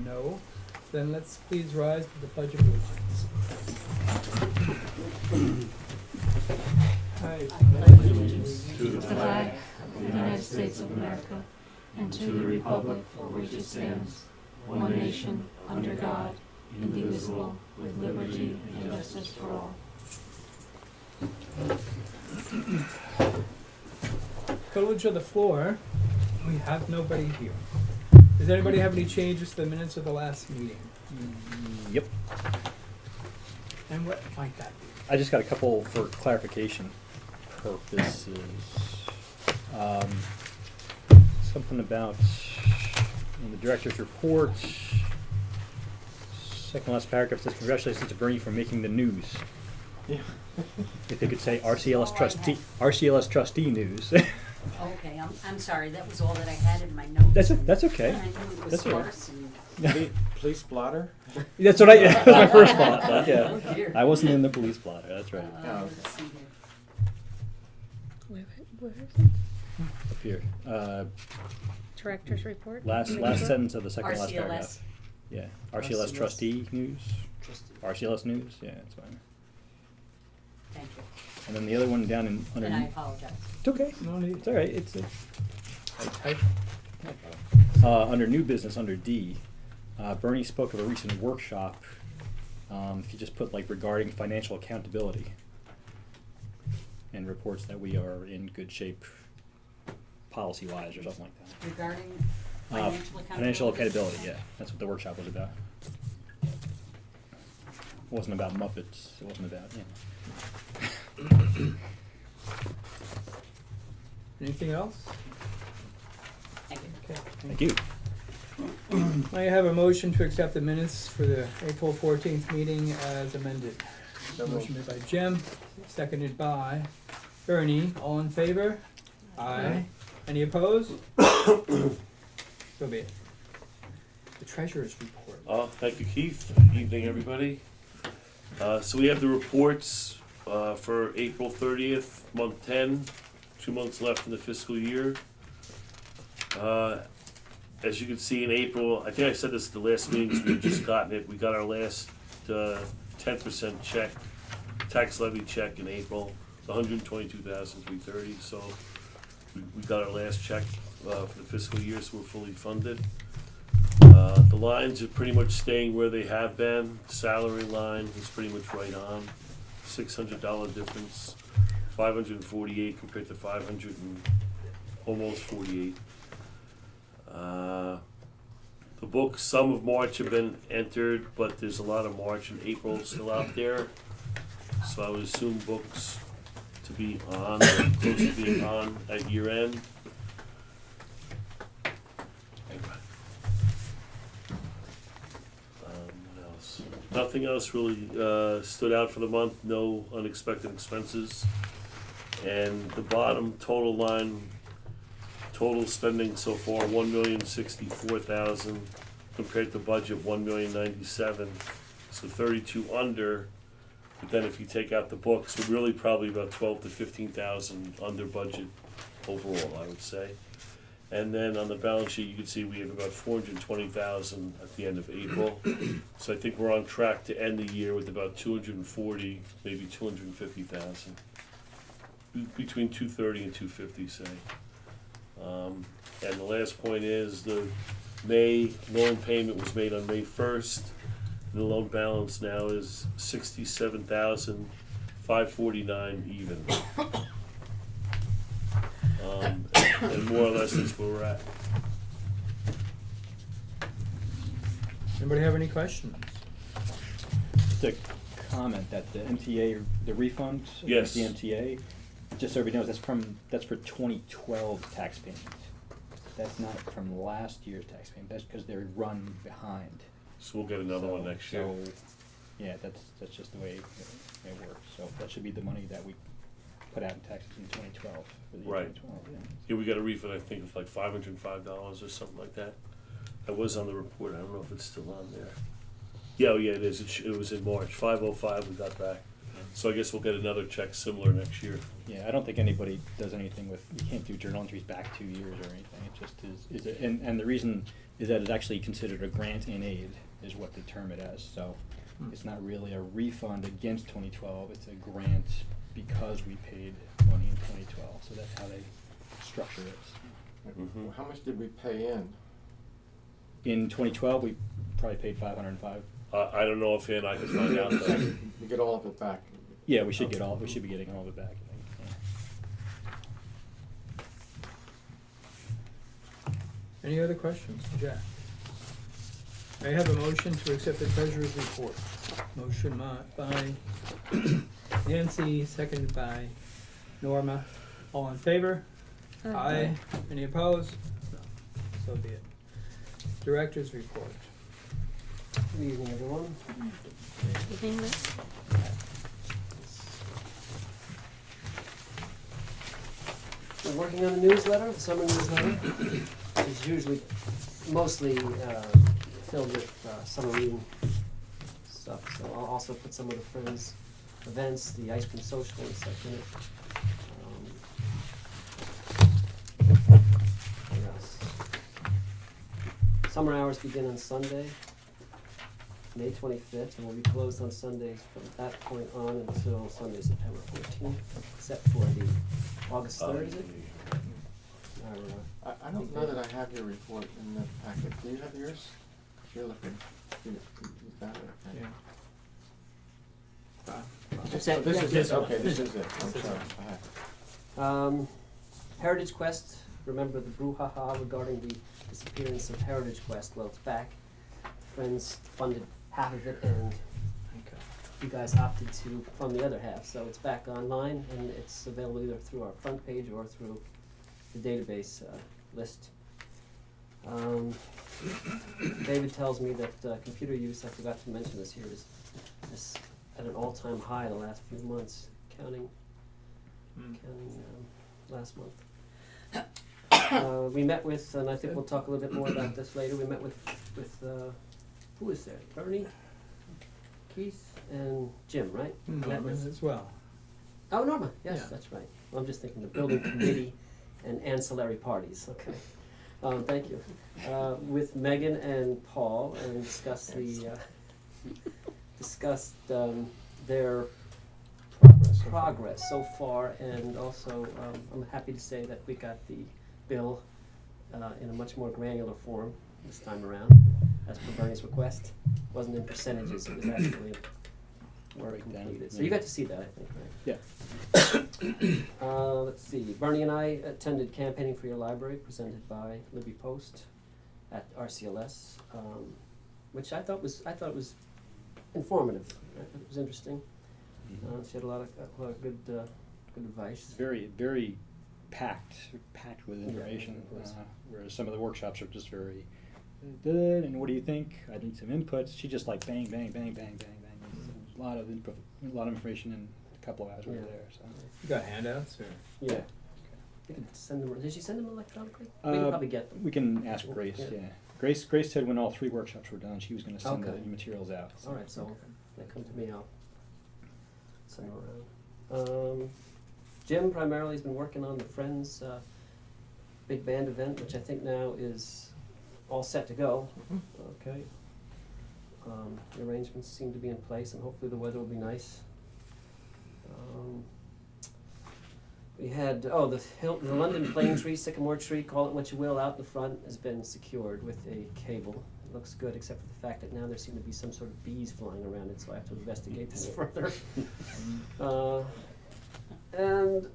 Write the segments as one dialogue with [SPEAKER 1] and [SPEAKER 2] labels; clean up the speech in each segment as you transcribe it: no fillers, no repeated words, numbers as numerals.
[SPEAKER 1] no. Then let's please rise to the Pledge of Allegiance.
[SPEAKER 2] I pledge allegiance to the flag of the United States of America and to the republic for which it stands, one nation, under God, indivisible, with liberty and justice for all.
[SPEAKER 1] Privilege of the floor. We have nobody here. Does anybody have any changes to the minutes of the last meeting?
[SPEAKER 3] Yep.
[SPEAKER 1] And what might that be?
[SPEAKER 3] I just got a couple for clarification purposes. Something about in the director's report. Second last paragraph says, "Congratulations to Bernie for making the news."
[SPEAKER 4] Yeah.
[SPEAKER 3] If they could say RCLS trustee news.
[SPEAKER 5] Okay, I'm sorry, that was all that I had in my notes.
[SPEAKER 3] That's okay.
[SPEAKER 5] I knew it was
[SPEAKER 3] That's all right.
[SPEAKER 5] sparse and,
[SPEAKER 4] Police blotter?
[SPEAKER 3] That's what that was my first thought. But
[SPEAKER 5] oh
[SPEAKER 3] yeah,
[SPEAKER 5] dear.
[SPEAKER 3] I wasn't in the police blotter. That's right.
[SPEAKER 5] Let's see here.
[SPEAKER 2] Where is it?
[SPEAKER 3] Up here.
[SPEAKER 2] Director's report?
[SPEAKER 3] Last sentence of the second last
[SPEAKER 5] RCLS.
[SPEAKER 3] paragraph. Yeah. RCLS trustee news.
[SPEAKER 4] Trustee.
[SPEAKER 3] RCLS news. Yeah, that's fine.
[SPEAKER 5] Thank you.
[SPEAKER 3] And then the other one down in
[SPEAKER 5] And I
[SPEAKER 3] underneath.
[SPEAKER 5] apologize.
[SPEAKER 3] It's okay.
[SPEAKER 1] No need.
[SPEAKER 3] It's all right. It's under new business under D. Bernie spoke of a recent workshop. If you just put like regarding financial accountability, and reports that we are in good shape, policy-wise or something like that.
[SPEAKER 5] Regarding financial accountability?
[SPEAKER 3] Financial accountability. Yeah, that's what the workshop was about. It wasn't about Muppets. It wasn't about
[SPEAKER 1] Anything else?
[SPEAKER 5] Thank you.
[SPEAKER 1] Okay.
[SPEAKER 3] Thank you.
[SPEAKER 1] I have a motion to accept the minutes for the April 14th meeting as amended. Motion made by Jim, seconded by Bernie. All in favor? Aye. Any opposed? So be it. The treasurer's report.
[SPEAKER 6] Thank you, Keith. Evening, everybody. So we have the reports for April 30th, month 10, 2 months left in the fiscal year. As you can see in April, I think I said this at the last meeting because we had just gotten it. We got our last 10% check, tax levy check in April, $122,330. So we got our last check for the fiscal year, so we're fully funded. The lines are pretty much staying where they have been. Salary line is pretty much right on. $600 difference, 548 compared to 500 and almost 48. The books, some of March have been entered, but there's a lot of March and April still out there. So I would assume books to be on, or close to being on at year end. What else? Nothing else really stood out for the month, no unexpected expenses. And the bottom total line, total spending so far, $1,064,000 compared to budget $1,097,000, so 32 under. But then if you take out the books, we're really probably about 12 to 15,000 under budget overall, I would say. And then on the balance sheet, you can see we have about 420,000 at the end of April. So I think we're on track to end the year with about 240, maybe 250,000, between 230 and 250, say. And the last point is the May loan payment was made on May 1st. The loan balance now is $67,549 even. And more or less that's where we're at.
[SPEAKER 1] Anybody have any questions?
[SPEAKER 3] Just a comment that the MTA, the refund,
[SPEAKER 6] Yes.
[SPEAKER 3] the MTA, just so everybody knows, that's for 2012 tax payments. That's not from last year's tax payment. That's because they're run behind.
[SPEAKER 6] So we'll get another one next year.
[SPEAKER 3] So, yeah, that's just the way it works. So that should be the money that we put out in taxes in 2012 for the year
[SPEAKER 6] Right.
[SPEAKER 3] 2012. Yeah.
[SPEAKER 6] Yeah, we got a refund, I think, of like $505 or something like that. That was on the report. I don't know if it's still on there. Yeah, oh yeah, it is. It was in March. 505 we got back. So I guess we'll get another check similar next year.
[SPEAKER 3] Yeah, I don't think anybody does anything with, you can't do journal entries back 2 years or anything. It just is and the reason is that it's actually considered a grant in aid, is what they term it as. So it's not really a refund against 2012, it's a grant because we paid money in 2012. So that's how they structure it.
[SPEAKER 6] Mhm.
[SPEAKER 4] How much did we pay in?
[SPEAKER 3] In 2012, we probably paid 505.
[SPEAKER 6] I don't know if I could find out though.
[SPEAKER 4] We get all of it back.
[SPEAKER 3] Yeah, we should we should be getting all of it back, I think. Yeah.
[SPEAKER 1] Any other questions, Jack? I have a motion to accept the treasurer's report. Motion by Nancy, seconded by Norma. All in favor? Aye. Any opposed? No. So be it. Director's report.
[SPEAKER 7] Good evening, everyone.
[SPEAKER 2] Evening, Liz.
[SPEAKER 7] We're working on a newsletter, the summer newsletter, which is usually mostly filled with summer reading stuff. So I'll also put some of the Friends events, the ice cream social and stuff in it. What else? Summer hours begin on Sunday, May 25th, and will be closed on Sundays from that point on until Sunday, September 14th, except for the August 3rd, is it?
[SPEAKER 4] I don't know that I have your report in the packet. Do you have yours? You're looking. You got it, okay.
[SPEAKER 7] Is that-
[SPEAKER 4] This
[SPEAKER 7] yeah,
[SPEAKER 4] is
[SPEAKER 7] this
[SPEAKER 4] it,
[SPEAKER 7] one.
[SPEAKER 4] okay, this is it. I'm
[SPEAKER 1] This is
[SPEAKER 4] sorry.
[SPEAKER 1] it.
[SPEAKER 4] I have it.
[SPEAKER 7] Heritage Quest, remember the brouhaha regarding the disappearance of Heritage Quest? Well, it's back. Friends funded half of it, and you guys opted to fund the other half. So it's back online, and it's available either through our front page or through the database list. David tells me that computer use, I forgot to mention this here, is at an all-time high the last few months, counting last month. We met with, and I think we'll talk a little bit more about this later, we met with who was there? Bernie, Keith, and Jim, right? Met
[SPEAKER 1] Norma
[SPEAKER 7] with-
[SPEAKER 1] as well.
[SPEAKER 7] Oh, Norma, yes,
[SPEAKER 1] Yeah.
[SPEAKER 7] that's right. I'm just thinking the building committee and ancillary parties, okay. Thank you. With Megan and Paul, and discussed their progress so far, and also I'm happy to say that we got the bill in a much more granular form this time around, as per Bernie's request. Wasn't in percentages, it was actually work
[SPEAKER 3] Breakdown,
[SPEAKER 7] completed. So
[SPEAKER 3] yeah.
[SPEAKER 7] you got to see that, I think, right?
[SPEAKER 3] Yeah.
[SPEAKER 7] Let's see, Bernie and I attended Campaigning for Your Library, presented by Libby Post at RCLS, which I thought was informative. It was interesting. She had a lot of good advice.
[SPEAKER 3] Very, very packed with information.
[SPEAKER 7] it was.
[SPEAKER 3] Whereas some of the workshops are just very good. And what do you think? I need some inputs. She just like bang, bang, bang, bang, bang, bang. A lot of input, a lot of information in a couple of hours we were there. So.
[SPEAKER 1] You got handouts or?
[SPEAKER 7] Yeah. You could send them. Did she send them electronically? We can probably get them.
[SPEAKER 3] We can ask Grace.
[SPEAKER 7] Yeah.
[SPEAKER 3] Yeah. Grace said when all 3 workshops were done, she was going to send
[SPEAKER 7] Okay.
[SPEAKER 3] the materials out.
[SPEAKER 7] All right, so they come to me, I'll send them around. Jim primarily has been working on the Friends big band event, which I think now is all set to go. Okay. The arrangements seem to be in place, and hopefully the weather will be nice. We had, the London plane tree, sycamore tree, call it what you will, out in the front, has been secured with a cable. It looks good, except for the fact that now there seem to be some sort of bees flying around it, so I have to investigate this further. And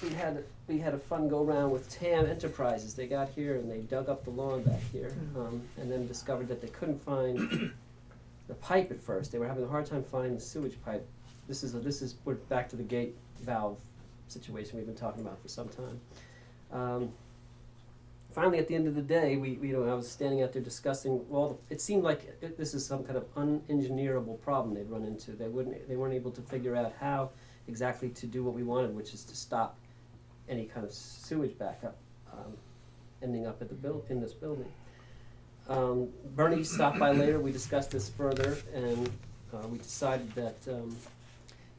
[SPEAKER 7] we had a fun go-round with TAM Enterprises. They got here and they dug up the lawn back here, and then discovered that they couldn't find the pipe at first. They were having a hard time finding the sewage pipe. We're back to the gate valve situation we've been talking about for some time. Finally, at the end of the day, I was standing out there discussing. Well, it seemed like this is some kind of unengineerable problem they'd run into. They weren't able to figure out how exactly to do what we wanted, which is to stop any kind of sewage backup ending up at in this building. Bernie stopped by later. We discussed this further, and we decided that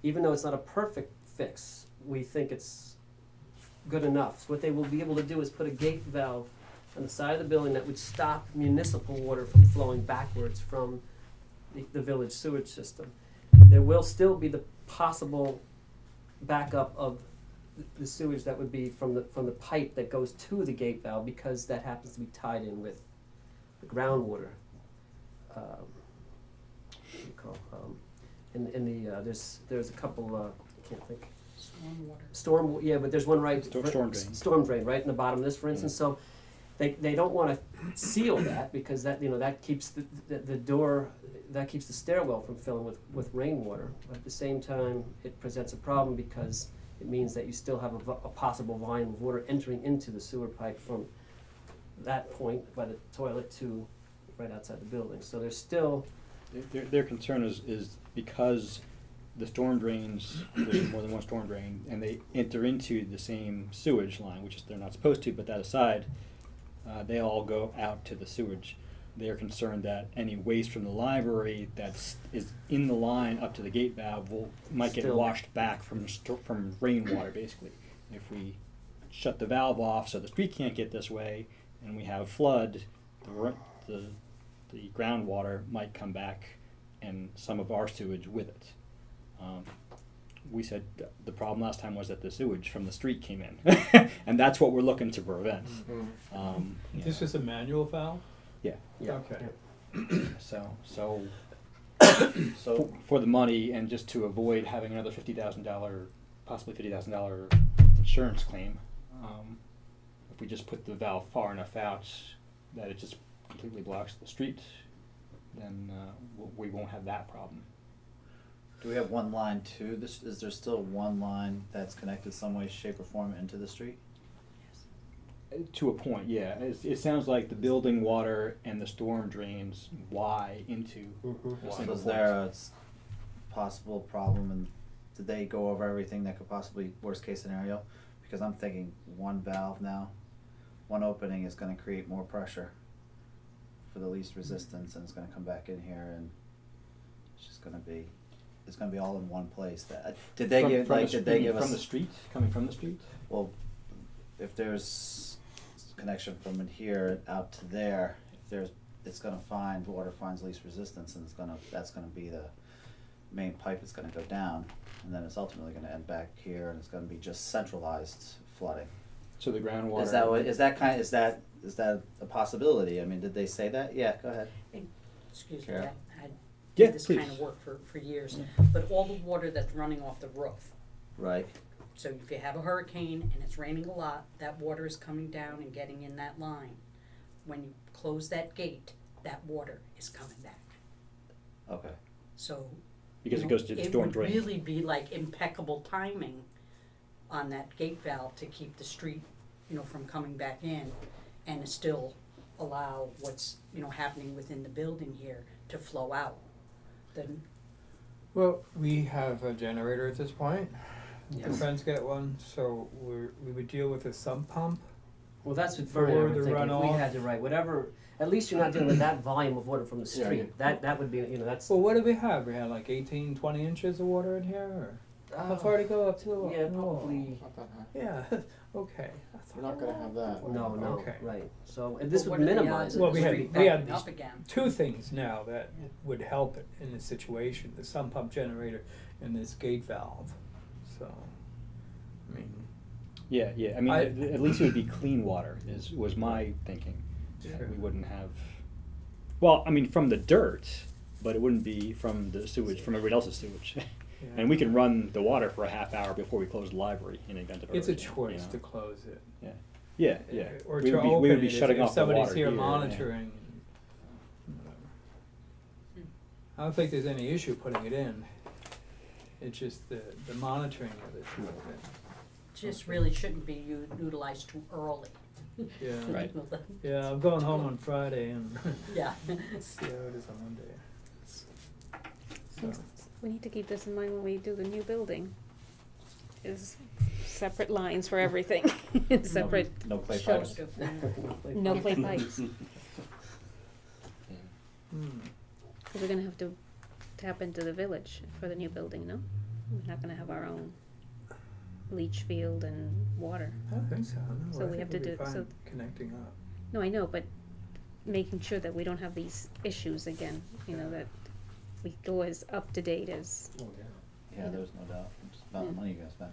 [SPEAKER 7] even though it's not a perfect fix, we think it's good enough. So what they will be able to do is put a gate valve on the side of the building that would stop municipal water from flowing backwards from the village sewage system. There will still be the possible backup of the sewage that would be from the pipe that goes to the gate valve, because that happens to be tied in with the groundwater. What do you call, in the there's a couple, I can't think. Yeah, but there's one right.
[SPEAKER 3] Storm drain.
[SPEAKER 7] Storm drain right in the bottom of this, for instance. So they don't want to seal that, because that that keeps the door, that keeps the stairwell from filling with rainwater. But at the same time, it presents a problem, because it means that you still have a possible volume of water entering into the sewer pipe from that point by the toilet to right outside the building. So there's still
[SPEAKER 3] Their concern is because the storm drains, there's more than one storm drain, and they enter into the same sewage line, which is they're not supposed to, but that aside, they all go out to the sewage. They're concerned that any waste from the library is in the line up to the gate valve might get
[SPEAKER 7] Still.
[SPEAKER 3] washed back from rainwater, basically. If we shut the valve off so the street can't get this way, and we have flood, the groundwater might come back, and some of our sewage with it. We said the problem last time was that the sewage from the street came in, and that's what we're looking to prevent.
[SPEAKER 1] Is this just a manual valve?
[SPEAKER 3] Yeah.
[SPEAKER 1] Okay.
[SPEAKER 3] So for the money, and just to avoid having another $50,000, possibly $50,000 insurance claim, if we just put the valve far enough out that it just completely blocks the street, then we won't have that problem.
[SPEAKER 8] Do we have one line to this? Is there still one line that's connected some way, shape, or form into the street?
[SPEAKER 3] To a point, yeah. It sounds like the building water and the storm drains Y into a
[SPEAKER 8] So
[SPEAKER 3] single
[SPEAKER 8] is
[SPEAKER 3] point.
[SPEAKER 8] there a possible problem, and did they go over everything that could possibly, worst case scenario? Because I'm thinking one valve now, one opening is going to create more pressure for the least resistance, and it's going to come back in here, and it's just going to be, it's going to be all in one place. Did they give us
[SPEAKER 3] from the street, coming from the street?
[SPEAKER 8] Well, if there's connection from in here out to there, it's gonna find, water finds least resistance, and that's gonna be the main pipe that's gonna go down, and then it's ultimately gonna end back here, and it's gonna be just centralized flooding.
[SPEAKER 3] So the groundwater.
[SPEAKER 8] Is that a possibility? I mean, did they say that? Yeah, go ahead.
[SPEAKER 5] Excuse me,
[SPEAKER 8] Carol?
[SPEAKER 5] I
[SPEAKER 3] Yeah,
[SPEAKER 5] did this
[SPEAKER 3] please.
[SPEAKER 5] kind of work for years, but all the water that's running off the roof.
[SPEAKER 8] Right.
[SPEAKER 5] So if you have a hurricane and it's raining a lot, that water is coming down and getting in that line. When you close that gate, that water is coming back.
[SPEAKER 8] Okay.
[SPEAKER 5] So
[SPEAKER 3] Because it goes to the storm drain.
[SPEAKER 5] It would really be like impeccable timing on that gate valve to keep the street, from coming back in, and still allow what's, happening within the building here to flow out. Then,
[SPEAKER 1] Well, we have a generator at this point.
[SPEAKER 7] Yes.
[SPEAKER 1] The friends get one, so we would deal with a sump pump.
[SPEAKER 7] Well, that's what
[SPEAKER 1] For
[SPEAKER 7] Vernon
[SPEAKER 1] the
[SPEAKER 7] would think. If we
[SPEAKER 1] runoff.
[SPEAKER 7] had to write whatever, at least you're not dealing with that volume of water from the
[SPEAKER 4] Yeah,
[SPEAKER 7] street. That would be, that's.
[SPEAKER 1] Well, what do we have? We had like 18, 20 inches of water in here, or how far to go up to the
[SPEAKER 7] Yeah,
[SPEAKER 1] wall?
[SPEAKER 7] probably.
[SPEAKER 4] Not that high.
[SPEAKER 1] Yeah, okay.
[SPEAKER 4] You're not gonna have that.
[SPEAKER 7] No,
[SPEAKER 1] Okay.
[SPEAKER 7] right. So and this
[SPEAKER 5] but
[SPEAKER 7] would
[SPEAKER 5] what are the
[SPEAKER 7] minimize
[SPEAKER 5] odds
[SPEAKER 7] it.
[SPEAKER 5] of
[SPEAKER 1] Well,
[SPEAKER 5] the
[SPEAKER 1] we had-
[SPEAKER 5] street
[SPEAKER 1] we had
[SPEAKER 5] backing
[SPEAKER 1] these-
[SPEAKER 5] up again?
[SPEAKER 1] Two things now that would help it in this situation: the sump pump generator and this gate valve. So, I mean,
[SPEAKER 3] Yeah. I mean,
[SPEAKER 1] I-
[SPEAKER 3] at least it would be clean water. Was my thinking.
[SPEAKER 1] Sure.
[SPEAKER 3] We wouldn't have. Well, I mean, from the dirt, but it wouldn't be from the sewage, from everybody else's sewage.
[SPEAKER 1] yeah.
[SPEAKER 3] And we can run the water for a half hour before we close the library in the event of
[SPEAKER 1] It's a
[SPEAKER 3] hurricane,
[SPEAKER 1] choice
[SPEAKER 3] you
[SPEAKER 1] to
[SPEAKER 3] know?
[SPEAKER 1] close it.
[SPEAKER 3] Yeah.
[SPEAKER 1] Or
[SPEAKER 3] we
[SPEAKER 1] to
[SPEAKER 3] would be,
[SPEAKER 1] open
[SPEAKER 3] we would be
[SPEAKER 1] it
[SPEAKER 3] shutting
[SPEAKER 1] if
[SPEAKER 3] off the
[SPEAKER 1] somebody's
[SPEAKER 3] water
[SPEAKER 1] here
[SPEAKER 3] yeah.
[SPEAKER 1] monitoring. And whatever. I don't think there's any issue putting it in. It's just the monitoring of it.
[SPEAKER 5] Just really shouldn't be utilized too early.
[SPEAKER 1] Yeah.
[SPEAKER 3] Right.
[SPEAKER 1] Yeah, I'm going home on Friday and
[SPEAKER 5] Yeah.
[SPEAKER 1] see how it is on Monday. So,
[SPEAKER 2] We need to keep this in mind when we do the new building. Is separate lines for everything, separate
[SPEAKER 8] No clay
[SPEAKER 2] shelves.
[SPEAKER 8] pipes.
[SPEAKER 2] No clay pipes.
[SPEAKER 1] hmm.
[SPEAKER 2] We're gonna have to tap into the village for the new building, no? We're not gonna have our own leach field and water.
[SPEAKER 1] I don't think so. No,
[SPEAKER 2] So
[SPEAKER 1] I
[SPEAKER 2] we
[SPEAKER 1] think
[SPEAKER 2] have to
[SPEAKER 1] we'll be
[SPEAKER 2] do-
[SPEAKER 1] fine
[SPEAKER 2] so-
[SPEAKER 1] connecting up.
[SPEAKER 2] No, I know, but making sure that we don't have these issues again, you know, that we go as up to date as,
[SPEAKER 7] Oh, yeah.
[SPEAKER 8] Yeah, there's no doubt, it's about the
[SPEAKER 2] Yeah.
[SPEAKER 8] money you gotta spend.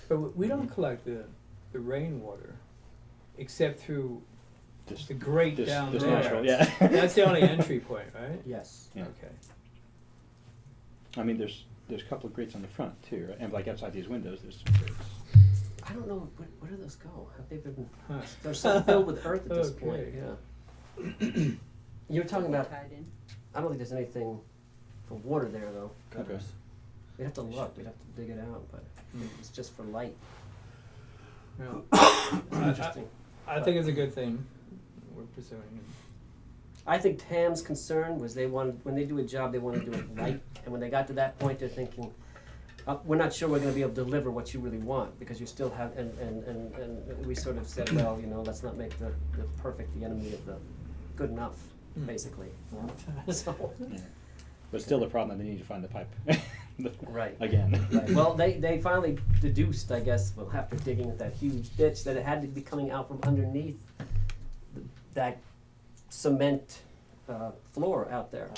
[SPEAKER 1] But we don't collect the rainwater, except through
[SPEAKER 3] This-
[SPEAKER 1] the grate
[SPEAKER 3] this-
[SPEAKER 1] down
[SPEAKER 3] this
[SPEAKER 1] there.
[SPEAKER 3] natural, yeah.
[SPEAKER 1] That's the only entry point, right?
[SPEAKER 7] Yes.
[SPEAKER 3] Yeah.
[SPEAKER 1] Okay.
[SPEAKER 3] I mean, there's a couple of grates on the front too, right? And like outside these windows, there's some grates.
[SPEAKER 7] I don't know, where do those go? Have they been,
[SPEAKER 1] Huh.
[SPEAKER 7] they're so filled with earth at this
[SPEAKER 1] Okay.
[SPEAKER 7] point, yeah. You're talking about,
[SPEAKER 5] Tied in.
[SPEAKER 7] I don't think there's anything for water there, though.
[SPEAKER 3] Okay.
[SPEAKER 7] We'd have to look, we'd have to dig it out, but it's just for light.
[SPEAKER 1] Yeah.
[SPEAKER 7] It's interesting.
[SPEAKER 1] I think it's a good thing we're pursuing.
[SPEAKER 7] I think Tam's concern was when they do a job, they want to do it right. And when they got to that point, they're thinking, we're not sure we're going to be able to deliver what you really want, because you still have, and we sort of said, well, you know, let's not make the perfect the enemy of the good enough,
[SPEAKER 1] Hmm.
[SPEAKER 7] basically. So,
[SPEAKER 3] Yeah. But still the problem that they need to find the pipe.
[SPEAKER 7] Right.
[SPEAKER 3] Again.
[SPEAKER 7] right. Well, they finally deduced, I guess, well, after digging at that huge ditch, that it had to be coming out from underneath that cement floor out there.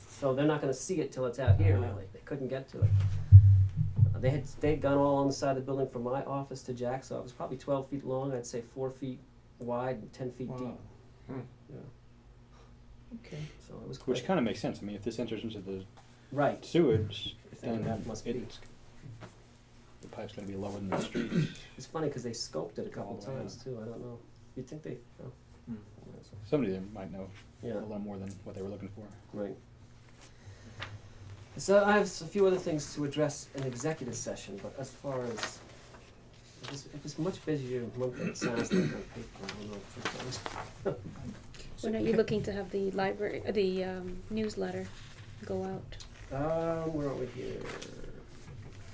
[SPEAKER 7] So they're not gonna see it till it's out here, really. They couldn't get to it. They'd gone all on the side of the building from my office to Jack's office, probably 12 feet long, I'd say 4 feet wide and 10 feet
[SPEAKER 1] Wow.
[SPEAKER 7] deep. Yeah,
[SPEAKER 1] Okay.
[SPEAKER 7] so it was
[SPEAKER 3] Which
[SPEAKER 7] quite,
[SPEAKER 3] kind of makes sense. I mean, if this enters into the
[SPEAKER 7] right.
[SPEAKER 3] sewage,
[SPEAKER 7] I think
[SPEAKER 3] then
[SPEAKER 7] that must be.
[SPEAKER 3] the pipe's going to be lower than the street.
[SPEAKER 7] It's funny because they scoped it a couple
[SPEAKER 1] All the way
[SPEAKER 7] times too, I don't know. You'd think they, oh,
[SPEAKER 1] Hmm.
[SPEAKER 3] Somebody there might know
[SPEAKER 7] yeah.
[SPEAKER 3] a little more than what they were looking for.
[SPEAKER 7] Right. So I have a few other things to address in executive session, but as far as, it was much busier month than it sounds like on paper, I don't know sometimes.
[SPEAKER 2] when are you looking to have the library, the newsletter go out?
[SPEAKER 7] Where are we here?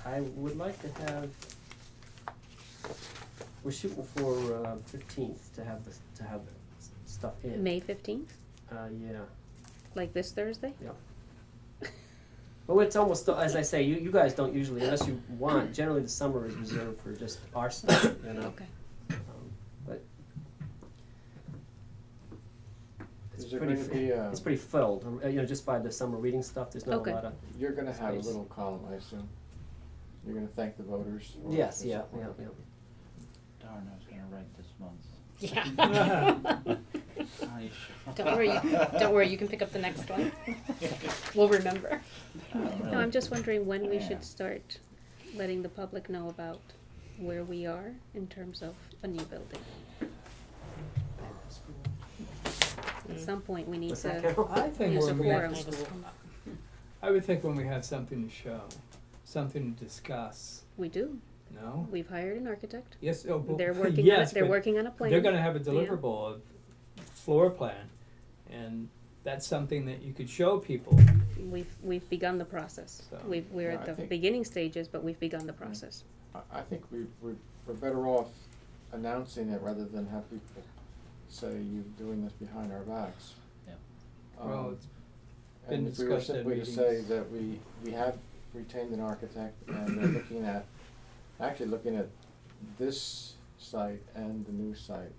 [SPEAKER 7] I would like to have, we're shooting for 15th to have stuff in.
[SPEAKER 2] May 15th,
[SPEAKER 7] Yeah.
[SPEAKER 2] like this Thursday?
[SPEAKER 7] Well, it's almost, as I say, you guys don't usually, unless you want, generally the summer is reserved for just our stuff, you know?
[SPEAKER 2] Okay.
[SPEAKER 7] But it's
[SPEAKER 4] Is there
[SPEAKER 7] pretty,
[SPEAKER 4] going to be,
[SPEAKER 7] it's pretty filled, you know, just by the summer reading stuff, there's not
[SPEAKER 2] Okay.
[SPEAKER 7] a lot of,
[SPEAKER 4] you're gonna have a
[SPEAKER 7] Space.
[SPEAKER 4] little column, I assume? You're gonna thank the voters? or
[SPEAKER 7] yes,
[SPEAKER 4] the
[SPEAKER 7] yeah.
[SPEAKER 4] supporters?
[SPEAKER 8] Darn, I was gonna write this month.
[SPEAKER 2] Yeah.
[SPEAKER 8] Are you sure?
[SPEAKER 2] Don't worry, you can pick up the next one. We'll remember.
[SPEAKER 8] Oh,
[SPEAKER 2] No,
[SPEAKER 8] really?
[SPEAKER 2] I'm just wondering when we
[SPEAKER 8] Yeah.
[SPEAKER 2] should start letting the public know about where we are in terms of a new building. At some point, we need
[SPEAKER 7] What's that,
[SPEAKER 2] to
[SPEAKER 7] Carol?
[SPEAKER 1] I think
[SPEAKER 2] use a
[SPEAKER 1] when we
[SPEAKER 2] forum.
[SPEAKER 1] I would think when we have something to show, something to discuss,
[SPEAKER 2] We do.
[SPEAKER 1] no?
[SPEAKER 2] We've hired an architect.
[SPEAKER 1] Yes, oh, well,
[SPEAKER 2] They're working on
[SPEAKER 1] yes,
[SPEAKER 2] it. They're
[SPEAKER 1] but
[SPEAKER 2] working on a plan.
[SPEAKER 1] they're gonna have a deliverable, a floor plan, and that's something that you could show people.
[SPEAKER 2] We've begun the process.
[SPEAKER 1] So,
[SPEAKER 2] We're
[SPEAKER 4] yeah,
[SPEAKER 2] at
[SPEAKER 4] I
[SPEAKER 2] the
[SPEAKER 4] think-
[SPEAKER 2] beginning stages, but we've begun the process.
[SPEAKER 4] I think we're better off announcing it rather than have people say you're doing this behind our backs.
[SPEAKER 8] Yeah.
[SPEAKER 1] Well, it's been
[SPEAKER 4] And if we were
[SPEAKER 1] discussed at
[SPEAKER 4] simply to say
[SPEAKER 1] meetings.
[SPEAKER 4] that we have retained an architect and they're actually looking at this site and the new site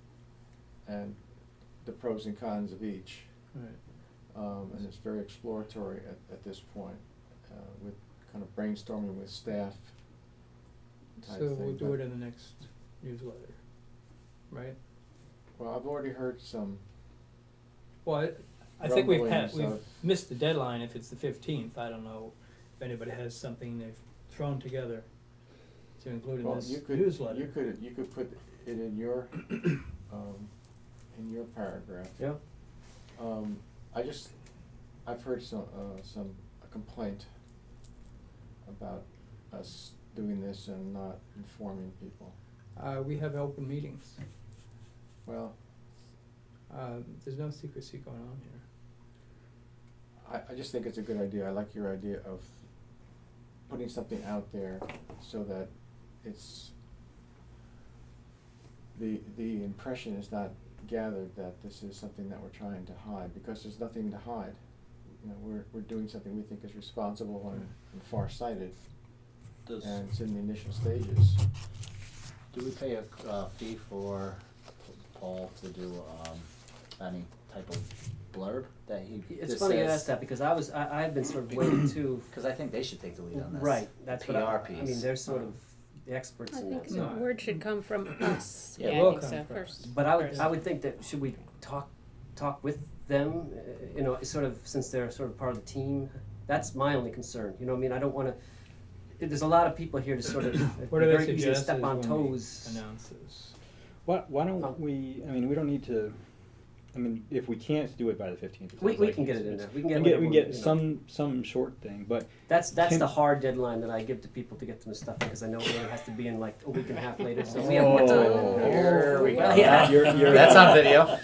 [SPEAKER 4] and the pros and cons of each.
[SPEAKER 1] Right.
[SPEAKER 4] And it's very exploratory at this point, with kind of brainstorming with staff type
[SPEAKER 1] So
[SPEAKER 4] thing.
[SPEAKER 1] we'll do
[SPEAKER 4] but-
[SPEAKER 1] it in the next newsletter, right?
[SPEAKER 4] Well, I've already heard some
[SPEAKER 1] Well, I think we've
[SPEAKER 4] rumblings
[SPEAKER 1] we've
[SPEAKER 4] of-
[SPEAKER 1] missed the deadline if it's the 15th. I don't know if anybody has something they've thrown together to include in
[SPEAKER 4] Well,
[SPEAKER 1] this
[SPEAKER 4] you could,
[SPEAKER 1] newsletter.
[SPEAKER 4] you could put it in your, paragraph.
[SPEAKER 7] Yeah.
[SPEAKER 4] I've heard a complaint about us doing this and not informing people.
[SPEAKER 1] We have open meetings.
[SPEAKER 4] Well,
[SPEAKER 1] There's no secrecy going on here.
[SPEAKER 4] I just think it's a good idea. I like your idea of putting something out there so that it's, the impression is not gathered that this is something that we're trying to hide, because there's nothing to hide. You know, we're doing something we think is responsible and farsighted, and it's in the initial stages.
[SPEAKER 9] Do we pay a fee for
[SPEAKER 8] Paul to do, any type of blurb that he
[SPEAKER 7] It's
[SPEAKER 8] just
[SPEAKER 7] funny you
[SPEAKER 8] says-
[SPEAKER 7] ask that because I've been sort of waiting too.
[SPEAKER 8] Cause I think they should take the lead on this.
[SPEAKER 7] Right, that's what I
[SPEAKER 8] PR
[SPEAKER 7] mean,
[SPEAKER 8] piece.
[SPEAKER 7] they're sort of the experts
[SPEAKER 2] I
[SPEAKER 7] in
[SPEAKER 2] think
[SPEAKER 7] that.
[SPEAKER 2] the
[SPEAKER 7] So.
[SPEAKER 2] word should come from us.
[SPEAKER 8] Yeah,
[SPEAKER 2] I
[SPEAKER 1] will
[SPEAKER 2] think
[SPEAKER 1] come
[SPEAKER 2] so
[SPEAKER 1] from
[SPEAKER 2] first.
[SPEAKER 7] But I
[SPEAKER 2] first.
[SPEAKER 7] would think that should we talk with them, you know, sort of since they're sort of part of the team. That's my only concern. You know what I mean? I don't want to. There's a lot of people here to sort of.
[SPEAKER 1] What do they
[SPEAKER 7] very easy to
[SPEAKER 1] suggest
[SPEAKER 7] step
[SPEAKER 1] is
[SPEAKER 7] on
[SPEAKER 1] when
[SPEAKER 7] toes.
[SPEAKER 1] we announce this?
[SPEAKER 3] Why don't we, I mean, we don't need to, I mean, if we can't do it by the 15th.
[SPEAKER 7] We can get it in there. We can
[SPEAKER 3] We
[SPEAKER 7] get.
[SPEAKER 3] can
[SPEAKER 7] whatever,
[SPEAKER 3] get
[SPEAKER 7] you know.
[SPEAKER 3] some short thing, but
[SPEAKER 7] That's
[SPEAKER 3] Can-
[SPEAKER 7] the hard deadline that I give to people to get them stuff because I know it has to be in like a week and a half later, so we have more time.
[SPEAKER 8] Here we go.
[SPEAKER 7] Well, yeah.
[SPEAKER 3] You're
[SPEAKER 8] That's on video.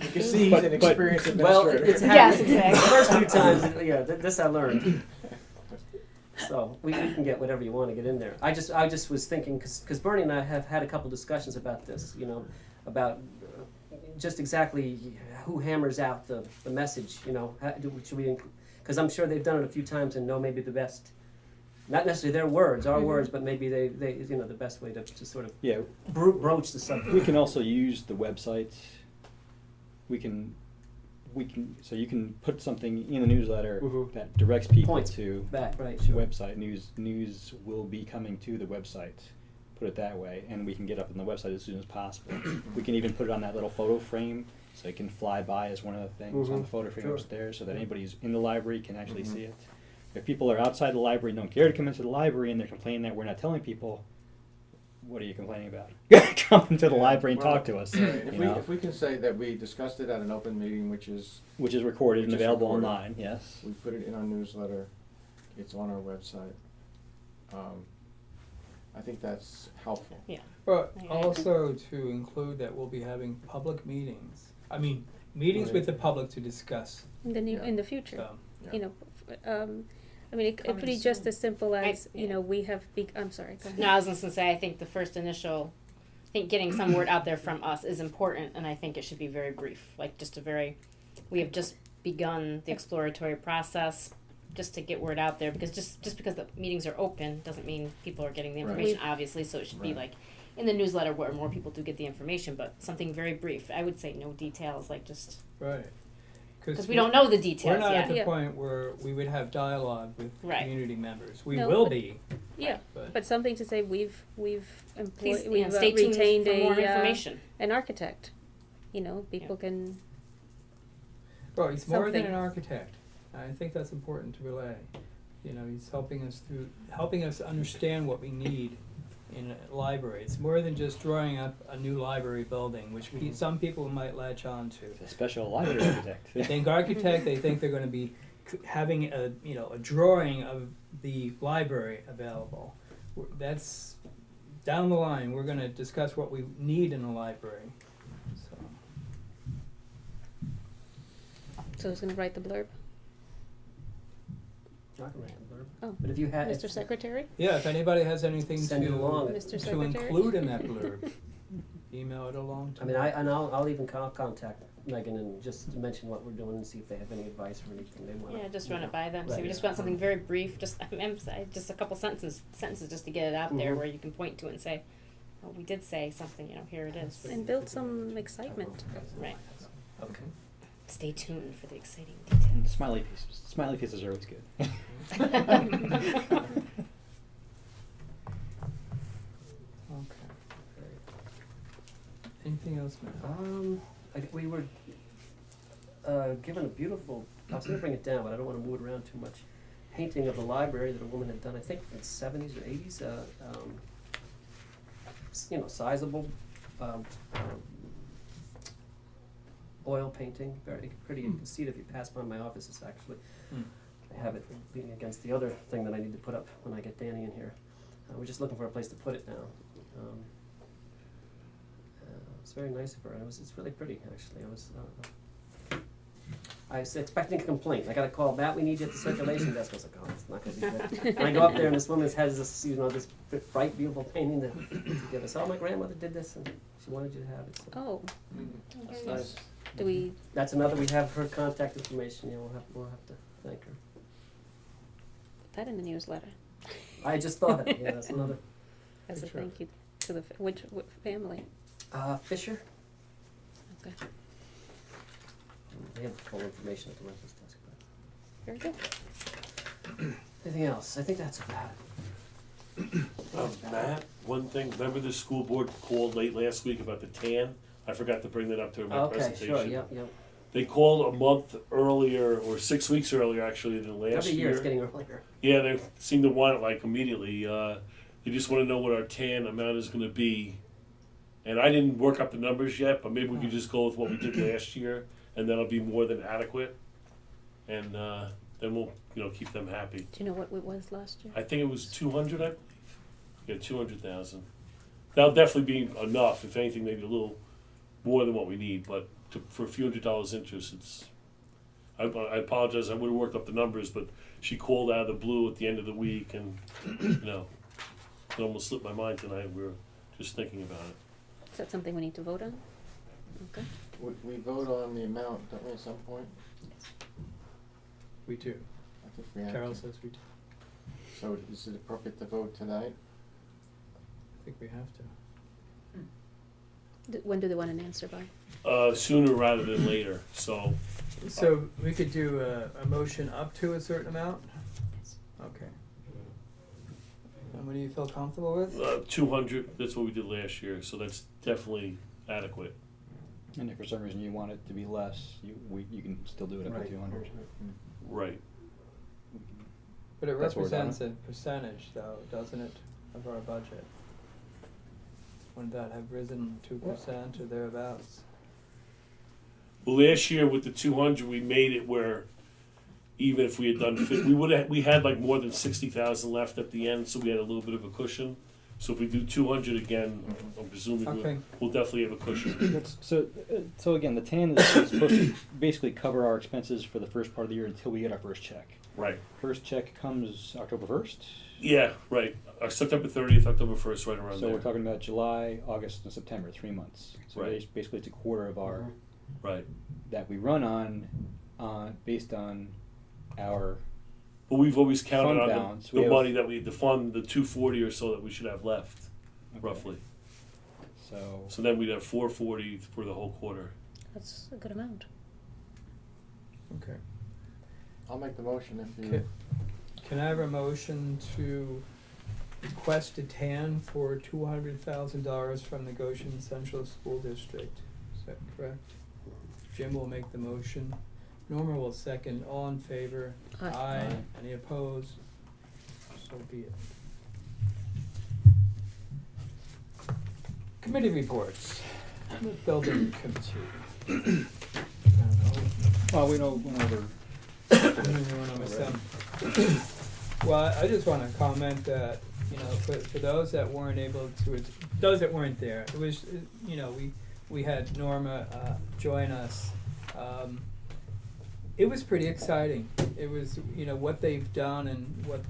[SPEAKER 4] You can see he's an experienced
[SPEAKER 7] Well,
[SPEAKER 4] administrator.
[SPEAKER 7] it's
[SPEAKER 2] Yes,
[SPEAKER 7] happened.
[SPEAKER 2] exactly.
[SPEAKER 7] The first few times, yeah, this I learned. So we can get whatever you want to get in there. I just was thinking because Bernie and I have had a couple discussions about this, you know, about just exactly who hammers out the message, you know, should we? Because I'm sure they've done it a few times and know maybe the best. Not necessarily their words, our words, but maybe they you know the best way to sort of
[SPEAKER 3] yeah,
[SPEAKER 7] broach the subject.
[SPEAKER 3] we can also use the website. We can, so you can put something in the newsletter
[SPEAKER 7] Mhm.
[SPEAKER 3] that directs people
[SPEAKER 7] Points
[SPEAKER 3] to
[SPEAKER 7] back, right?
[SPEAKER 3] the
[SPEAKER 7] Sure.
[SPEAKER 3] website. News will be coming to the website. Put it that way, and we can get up on the website as soon as possible. We can even put it on that little photo frame, so it can fly by as one of the things on the
[SPEAKER 7] Mhm.
[SPEAKER 3] photo frame
[SPEAKER 7] Sure.
[SPEAKER 3] upstairs, so that anybody who's in the library can actually
[SPEAKER 4] Mhm.
[SPEAKER 3] see it. If people are outside the library and don't care to come into the library and they're complaining that we're not telling people, what are you complaining about? Come into the library and
[SPEAKER 4] Well,
[SPEAKER 3] talk to us.
[SPEAKER 4] right,
[SPEAKER 3] you
[SPEAKER 4] If
[SPEAKER 3] know,
[SPEAKER 4] we can say that we discussed it at an open meeting, which is,
[SPEAKER 3] which is recorded and
[SPEAKER 4] which is
[SPEAKER 3] available
[SPEAKER 4] recorded.
[SPEAKER 3] online. Yes.
[SPEAKER 4] we put it in our newsletter, it's on our website. I think that's helpful.
[SPEAKER 1] But
[SPEAKER 2] Yeah.
[SPEAKER 1] also to include that we'll be having public meetings. I mean, meetings with the public to discuss.
[SPEAKER 2] In the future,
[SPEAKER 4] Yeah.
[SPEAKER 2] you know, I mean, it could
[SPEAKER 5] Coming
[SPEAKER 2] be just
[SPEAKER 5] soon.
[SPEAKER 2] as simple as, you
[SPEAKER 9] yeah.
[SPEAKER 2] know, we have, I'm sorry, go ahead.
[SPEAKER 9] No, I was just gonna say, I think the first initial, I think getting some word out there from us is important, and I think it should be very brief, like just a very, we have just begun the exploratory process, just to get word out there, because just because the meetings are open, doesn't mean people are getting the
[SPEAKER 4] Right.
[SPEAKER 9] information, obviously, so it should be
[SPEAKER 4] Right.
[SPEAKER 9] like, in the newsletter where more people do get the information, but something very brief, I would say no details, like just,
[SPEAKER 1] Right.
[SPEAKER 9] because we don't know the
[SPEAKER 1] We're
[SPEAKER 9] details
[SPEAKER 1] not at
[SPEAKER 9] yet.
[SPEAKER 1] the
[SPEAKER 2] Yeah.
[SPEAKER 1] point where we would have dialogue with
[SPEAKER 9] Right.
[SPEAKER 1] community members. We
[SPEAKER 2] No,
[SPEAKER 1] will
[SPEAKER 2] but-
[SPEAKER 1] be,
[SPEAKER 2] Yeah,
[SPEAKER 1] but
[SPEAKER 2] but something to say, we've
[SPEAKER 9] Please,
[SPEAKER 2] employed,
[SPEAKER 9] yeah,
[SPEAKER 2] we've
[SPEAKER 9] stay tuned
[SPEAKER 2] retained
[SPEAKER 9] for more
[SPEAKER 2] a,
[SPEAKER 9] information.
[SPEAKER 2] an architect. You know, people can,
[SPEAKER 1] well, he's more than
[SPEAKER 2] Something.
[SPEAKER 1] an architect. I think that's important to relay. You know, he's helping us understand what we need in a library. It's more than just drawing up a new library building, which some people might latch on to.
[SPEAKER 3] It's a special library architect.
[SPEAKER 1] They think architect, they think they're gonna be having a drawing of the library available. That's down the line, we're gonna discuss what we need in a library, so.
[SPEAKER 2] so who's gonna write the blurb?
[SPEAKER 7] I can write the blurb.
[SPEAKER 2] Oh,
[SPEAKER 7] But if you had,
[SPEAKER 2] Mr. Secretary?
[SPEAKER 1] Yeah, if anybody has anything
[SPEAKER 7] Send it along.
[SPEAKER 2] Mr.
[SPEAKER 1] to
[SPEAKER 2] Secretary?
[SPEAKER 1] include in that blurb, email it along to
[SPEAKER 7] I
[SPEAKER 1] me.
[SPEAKER 7] mean, I'll even contact Megan and just mention what we're doing and see if they have any advice or anything they want.
[SPEAKER 9] Yeah, just run it by them. So
[SPEAKER 7] Right.
[SPEAKER 9] we just want something very brief, just just a couple sentences just to get it out there
[SPEAKER 7] Mhm.
[SPEAKER 9] where you can point to it and say, "Oh, we did say something. You know, here it is."
[SPEAKER 2] And build some excitement.
[SPEAKER 9] Right.
[SPEAKER 7] Okay.
[SPEAKER 9] Stay tuned for the exciting
[SPEAKER 3] And
[SPEAKER 9] details.
[SPEAKER 3] smiley faces. Smiley faces are always good.
[SPEAKER 1] Okay. Anything else, Matt?
[SPEAKER 7] I think we were given a beautiful. I was going to bring it down, but I don't want to move it around too much. Painting of the library that a woman had done, I think in the 70s or 80s. You know, sizable oil painting, very pretty. You can see it if you pass by my office. It's actually. I have it being against the other thing that I need to put up when I get Danny in here. We're just looking for a place to put it now. It's very nice of her, and it's really pretty actually. I was expecting a complaint. I got a call, Matt, we need you at the circulation desk. I was like, oh, it's not going to be good. And I go up there, and this woman has this, this bright, beautiful painting to give us. Oh, my grandmother did this, and she wanted you to have it. So.
[SPEAKER 2] Oh,
[SPEAKER 4] That's
[SPEAKER 2] very
[SPEAKER 4] nice.
[SPEAKER 2] do we,
[SPEAKER 7] That's another. We have her contact information. Yeah, we'll have to thank her.
[SPEAKER 2] put that in the newsletter
[SPEAKER 7] I just thought it. Yeah, that's another.
[SPEAKER 2] as a
[SPEAKER 1] Sure.
[SPEAKER 2] thank you to the, which family?
[SPEAKER 7] Fisher.
[SPEAKER 9] Okay.
[SPEAKER 7] They have full information at the reference desk.
[SPEAKER 9] Very good.
[SPEAKER 7] Anything else? I think that's about it.
[SPEAKER 6] Matt, one thing, remember the school board called late last week about the tan? I forgot to bring that up during my
[SPEAKER 7] Okay,
[SPEAKER 6] presentation.
[SPEAKER 7] sure, yep.
[SPEAKER 6] They called a month earlier, or 6 weeks earlier actually than last
[SPEAKER 7] Every year it's getting earlier.
[SPEAKER 6] Yeah, they seem to want it like immediately. They just want to know what our tan amount is going to be. And I didn't work up the numbers yet, but maybe we could just go with what we did last year, and that'll be more than adequate. And then we'll, keep them happy.
[SPEAKER 9] Do you know what it was last year?
[SPEAKER 6] I think it was 200, I believe. Yeah, 200,000. That'll definitely be enough. If anything, maybe a little more than what we need. But for a few $100 interest, it's. I apologize. I would have worked up the numbers, but she called out of the blue at the end of the week, and it almost slipped my mind tonight. We were just thinking about it.
[SPEAKER 9] Is that something we need to vote on? Okay.
[SPEAKER 4] We vote on the amount, don't we, at some point?
[SPEAKER 1] We do.
[SPEAKER 4] I think we have
[SPEAKER 1] Carol
[SPEAKER 4] to.
[SPEAKER 1] says we do.
[SPEAKER 4] So is it appropriate to vote tonight?
[SPEAKER 1] I think we have to.
[SPEAKER 9] When do they want an answer by?
[SPEAKER 6] Sooner rather than later. So
[SPEAKER 1] So we could do a motion up to a certain amount?
[SPEAKER 9] Yes.
[SPEAKER 1] Okay. And what do you feel comfortable with?
[SPEAKER 6] 200. That's what we did last year. So that's definitely adequate.
[SPEAKER 3] And if for some reason you want it to be less, you can still do it up to 200.
[SPEAKER 6] Right.
[SPEAKER 1] But it
[SPEAKER 3] That's what we're done
[SPEAKER 1] represents a percentage though, doesn't it, of our budget? Wouldn't that have risen 2% or thereabouts?
[SPEAKER 6] Well, last year with the 200, we made it where even if we had done, we had like more than 60,000 left at the end, so we had a little bit of a cushion. So if we do 200 again, I'm presuming
[SPEAKER 1] Okay.
[SPEAKER 6] we'll definitely have a cushion.
[SPEAKER 3] So again, the TAN is supposed to basically cover our expenses for the first part of the year until we get our first check.
[SPEAKER 6] Right.
[SPEAKER 3] First check comes October 1st.
[SPEAKER 6] Yeah, right. September 30th, October 1st, right around
[SPEAKER 3] So
[SPEAKER 6] there.
[SPEAKER 3] we're talking about July, August, and September, 3 months. So
[SPEAKER 6] Right.
[SPEAKER 3] basically it's a quarter of our,
[SPEAKER 6] Right.
[SPEAKER 3] that we run on, based on our,
[SPEAKER 6] But we've always counted
[SPEAKER 3] Fund
[SPEAKER 6] on
[SPEAKER 3] balance.
[SPEAKER 6] the
[SPEAKER 3] We have-
[SPEAKER 6] money that we, the fund, the 240 or so that we should have left,
[SPEAKER 3] okay.
[SPEAKER 6] roughly.
[SPEAKER 3] So,
[SPEAKER 6] So then we'd have 440 for the whole quarter.
[SPEAKER 9] That's a good amount.
[SPEAKER 1] Okay.
[SPEAKER 4] I'll make the motion if you.
[SPEAKER 1] Okay. Can I have a motion to request a TAN for $200,000 from the Goshen Central School District? Is that correct? Jim will make the motion. Norma will second. All in favor?
[SPEAKER 9] Aye.
[SPEAKER 3] Aye.
[SPEAKER 1] Any opposed? So be it. Committee reports. The Building Committee.
[SPEAKER 3] well, we went over.
[SPEAKER 1] Well, I just want to comment that, for those that weren't able to, those that weren't there, it was, we had Norma join us. It was pretty exciting. It was, what they've done and what,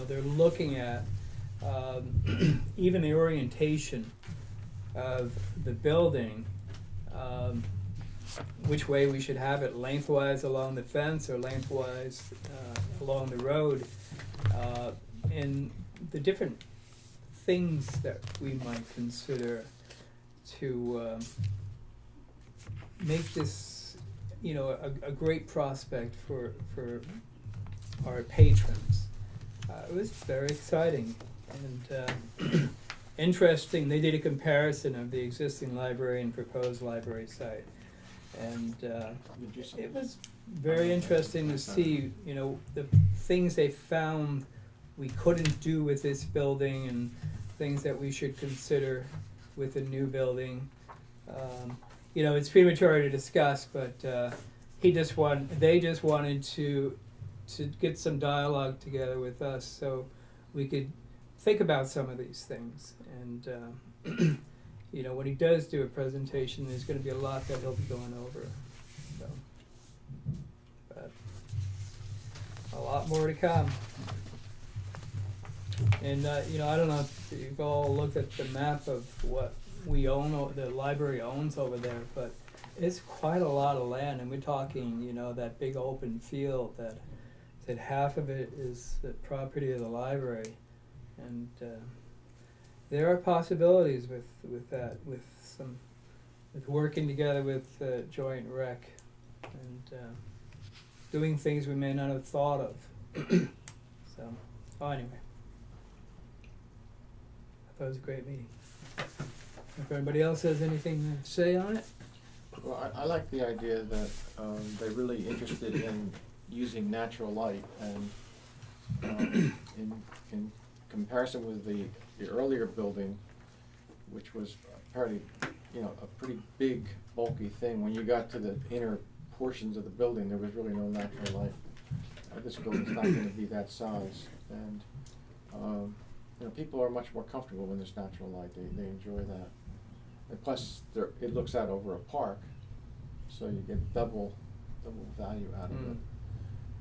[SPEAKER 1] they're looking at. Even the orientation of the building, which way we should have it, lengthwise along the fence or lengthwise along the road, and the different things that we might consider to make this, a great prospect for our patrons. It was very exciting and interesting. They did a comparison of the existing library and proposed library site. And it was very interesting to see, the things they found we couldn't do with this building and things that we should consider with a new building. It's premature to discuss, but they just wanted to get some dialogue together with us so we could think about some of these things. And when he does do a presentation, there's going to be a lot that he'll be going over. So, but a lot more to come. And I don't know if you've all looked at the map of what we own, the library owns over there, but it's quite a lot of land, and we're talking, that big open field that half of it is the property of the library, and there are possibilities with that, with some with working together with Joint Rec and doing things we may not have thought of. So, anyway, I thought it was a great meeting. If anybody else has anything to say on it?
[SPEAKER 4] Well, I like the idea that they're really interested in using natural light, and in comparison with the earlier building, which was apparently, a pretty big, bulky thing. When you got to the inner portions of the building, there was really no natural light. This building's not going to be that size, and people are much more comfortable when there's natural light. They enjoy that. And plus, it looks out over a park, so you get double value out of it.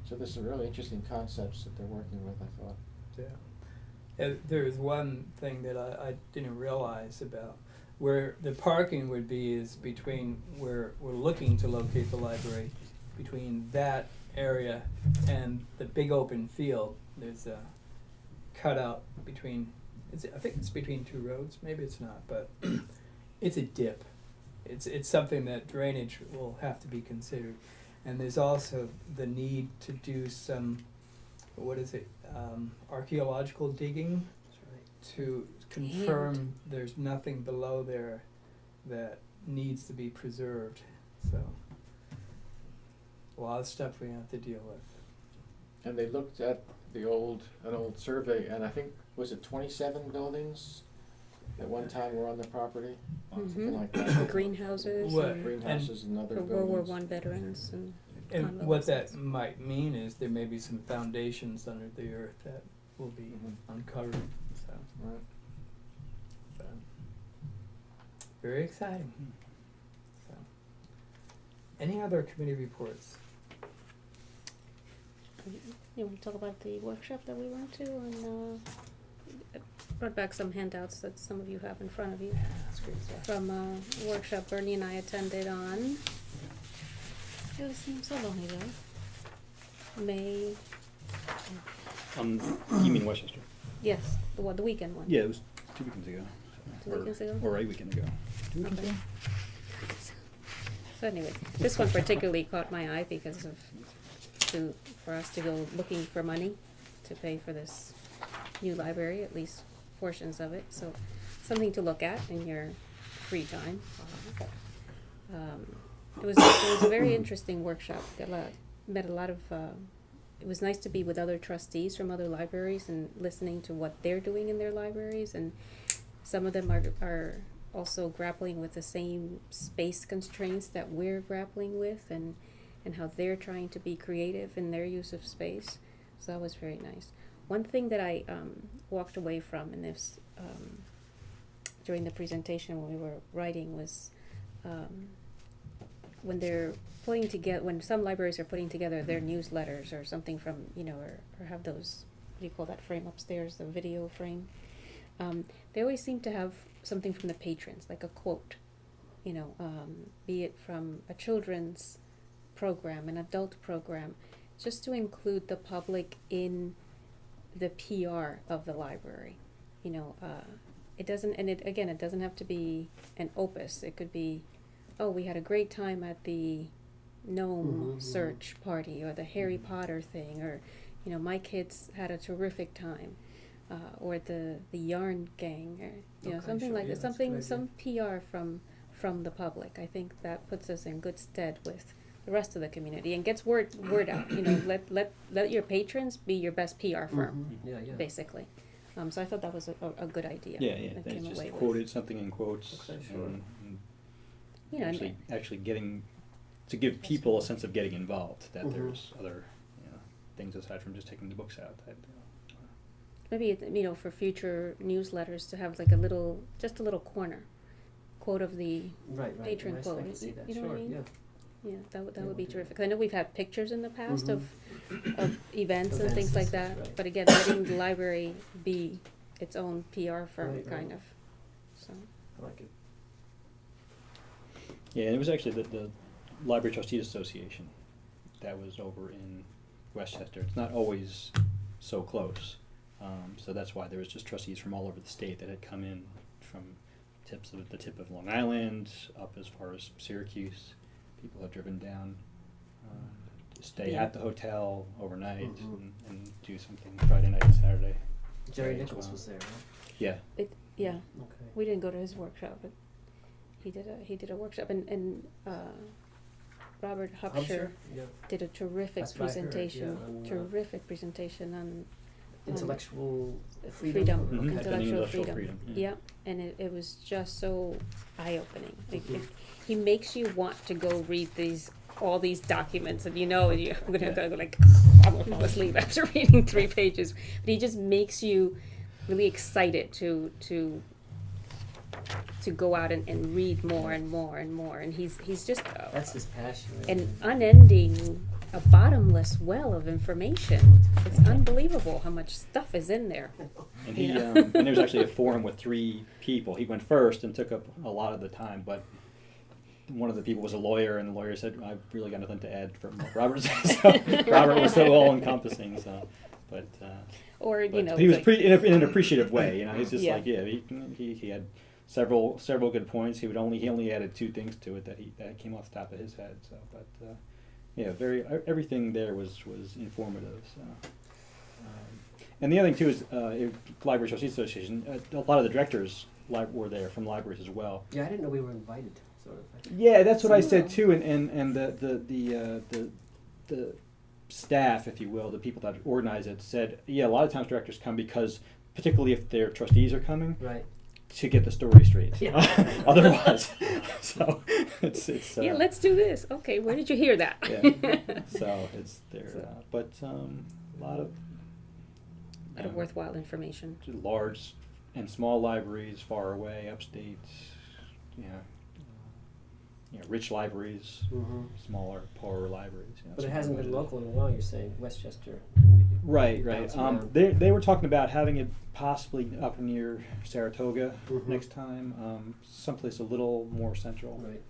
[SPEAKER 4] So there's some really interesting concepts that they're working with, I thought.
[SPEAKER 1] Yeah. There's one thing that I didn't realize about where the parking would be is between where we're looking to locate the library, between that area and the big open field. There's a cutout between, I think it's between two roads, maybe it's not, but it's a dip. It's something that drainage will have to be considered. And there's also the need to do some, archaeological digging to confirm there's nothing below there that needs to be preserved. So, a lot of stuff we have to deal with.
[SPEAKER 4] And they looked at an old survey, and I think, was it 27 buildings at one time were on the property? Something like that.
[SPEAKER 2] Greenhouses.
[SPEAKER 1] What?
[SPEAKER 4] Greenhouses and other
[SPEAKER 2] For
[SPEAKER 4] buildings.
[SPEAKER 2] World War I veterans and
[SPEAKER 1] And what that might mean is there may be some foundations under the earth that will be uncovered. So,
[SPEAKER 4] Right.
[SPEAKER 1] very exciting. So, any other committee reports?
[SPEAKER 2] You want to talk about the workshop that we went to, and I brought back some handouts that some of you have in front of you
[SPEAKER 1] That's great stuff.
[SPEAKER 2] from a workshop Bernie and I attended on. It was so long ago. May.
[SPEAKER 3] You mean Westchester?
[SPEAKER 2] Yes, the weekend one.
[SPEAKER 3] Yeah, it was 2 weekends ago.
[SPEAKER 2] 2 weekends ago?
[SPEAKER 3] Or a weekend ago. 2 weekends
[SPEAKER 2] Okay.
[SPEAKER 3] ago?
[SPEAKER 2] So anyway, this one particularly caught my eye because for us to go looking for money to pay for this new library, at least portions of it. So something to look at in your free time. It was a very interesting workshop. Met a lot of. It was nice to be with other trustees from other libraries and listening to what they're doing in their libraries, and some of them are also grappling with the same space constraints that we're grappling with, and how they're trying to be creative in their use of space. So that was very nice. One thing that I walked away from in this during the presentation when we were writing was when some libraries are putting together their newsletters or something from, or have those, what do you call that frame upstairs, the video frame, they always seem to have something from the patrons, like a quote, be it from a children's program, an adult program, just to include the public in the PR of the library. It doesn't, and it doesn't have to be an opus. It could be, oh, we had a great time at the gnome search party, or the Harry Potter thing, or, my kids had a terrific time, or the yarn gang, or,
[SPEAKER 1] Okay,
[SPEAKER 2] something
[SPEAKER 1] sure,
[SPEAKER 2] like
[SPEAKER 1] yeah,
[SPEAKER 2] that,
[SPEAKER 1] that's a good
[SPEAKER 2] some PR from the public. I think that puts us in good stead with the rest of the community and gets word out. Let your patrons be your best PR firm,
[SPEAKER 7] Yeah, yeah.
[SPEAKER 2] basically. So I thought that was a good idea.
[SPEAKER 3] Yeah,
[SPEAKER 2] that
[SPEAKER 3] they
[SPEAKER 2] came
[SPEAKER 3] just
[SPEAKER 2] away
[SPEAKER 3] quoted
[SPEAKER 2] with.
[SPEAKER 3] something in quotes.
[SPEAKER 7] Okay, sure.
[SPEAKER 3] And actually getting, to give people a sense of getting involved, that there's other, things aside from just taking the books out.
[SPEAKER 2] Maybe for future newsletters to have like just a little corner quote of the
[SPEAKER 7] Right.
[SPEAKER 2] patron
[SPEAKER 7] Nice
[SPEAKER 2] quote.
[SPEAKER 7] thing to see that.
[SPEAKER 2] You know
[SPEAKER 7] Sure,
[SPEAKER 2] what I mean?
[SPEAKER 7] yeah.
[SPEAKER 2] Yeah, that
[SPEAKER 7] Yeah,
[SPEAKER 2] would be
[SPEAKER 7] we'll do
[SPEAKER 2] terrific. I know we've had pictures in the past of events and
[SPEAKER 7] Events
[SPEAKER 2] things
[SPEAKER 7] and
[SPEAKER 2] like
[SPEAKER 7] such,
[SPEAKER 2] that,
[SPEAKER 7] right.
[SPEAKER 2] but again, letting the library be its own PR firm,
[SPEAKER 7] Right,
[SPEAKER 2] kind
[SPEAKER 7] right.
[SPEAKER 2] of. So
[SPEAKER 7] I like it.
[SPEAKER 3] Yeah, and it was actually the Library Trustees Association that was over in Westchester. It's not always so close. So that's why there was just trustees from all over the state that had come in from the tip of Long Island, up as far as Syracuse. People have driven down to stay
[SPEAKER 9] Yeah.
[SPEAKER 3] at the hotel overnight
[SPEAKER 7] Mhm.
[SPEAKER 3] and do something Friday night and Saturday.
[SPEAKER 7] Jerry
[SPEAKER 3] Right,
[SPEAKER 7] Nichols
[SPEAKER 3] well.
[SPEAKER 7] was there, right?
[SPEAKER 3] Yeah.
[SPEAKER 9] Yeah,
[SPEAKER 7] Okay.
[SPEAKER 9] we didn't go to his workshop, but he did a workshop, and Robert Hupsher
[SPEAKER 7] Yeah.
[SPEAKER 9] did a terrific
[SPEAKER 7] That's what I heard,
[SPEAKER 9] presentation.
[SPEAKER 7] yeah, on,
[SPEAKER 9] Terrific presentation on
[SPEAKER 7] Intellectual
[SPEAKER 9] freedom,
[SPEAKER 7] Okay.
[SPEAKER 3] Mhm.
[SPEAKER 9] intellectual
[SPEAKER 3] Intellectual
[SPEAKER 9] freedom.
[SPEAKER 3] freedom, yeah.
[SPEAKER 9] Yeah, and it was just so eye-opening.
[SPEAKER 7] Mhm.
[SPEAKER 9] He makes you want to go read all these documents, and you're gonna
[SPEAKER 3] Yeah.
[SPEAKER 9] go like, I'm gonna fall asleep after reading 3 pages. But he just makes you really excited to go out and read more and more and more. And he's just
[SPEAKER 7] That's his passion. Right?
[SPEAKER 9] an unending, a bottomless well of information. It's unbelievable how much stuff is in there.
[SPEAKER 3] And he
[SPEAKER 9] Yeah.
[SPEAKER 3] and there was actually a forum with 3 people. He went first and took up a lot of the time, but one of the people was a lawyer, and the lawyer said, "I've really got nothing to add from what Robert said." So Robert was so all-encompassing. So, but
[SPEAKER 9] Or
[SPEAKER 3] but he was
[SPEAKER 9] like-
[SPEAKER 3] in an appreciative way. He's just
[SPEAKER 9] Yeah.
[SPEAKER 3] like, yeah, he had several good points. He only added 2 things to it that came off the top of his head. So, but yeah, everything there was informative. So. And the other thing too is Library Trustees Association. A lot of the directors were there from libraries as well.
[SPEAKER 7] Yeah, I didn't know we were invited. Sort of.
[SPEAKER 3] Yeah, that's what I said too. And the staff, if you will, the people that organize it, said, yeah, a lot of times directors come because, particularly if their trustees are coming,
[SPEAKER 7] Right.
[SPEAKER 3] to get the story straight.
[SPEAKER 7] Yeah.
[SPEAKER 3] Otherwise, so it's
[SPEAKER 9] yeah, let's do this. Okay, where did you hear that?
[SPEAKER 3] Yeah. So it's there,
[SPEAKER 9] So-
[SPEAKER 3] but a lot of
[SPEAKER 9] A lot of worthwhile information.
[SPEAKER 3] large and small libraries far away, upstate, rich libraries,
[SPEAKER 7] Mm-hmm.
[SPEAKER 3] smaller, poorer libraries.
[SPEAKER 7] But
[SPEAKER 3] so
[SPEAKER 7] it hasn't been
[SPEAKER 3] everybody-
[SPEAKER 7] local in a while. You're saying Westchester.
[SPEAKER 3] Right.
[SPEAKER 7] Bouncing around.
[SPEAKER 3] They were talking about having it possibly up near Saratoga
[SPEAKER 7] Mhm.
[SPEAKER 3] next time, someplace a little more central.
[SPEAKER 7] Right.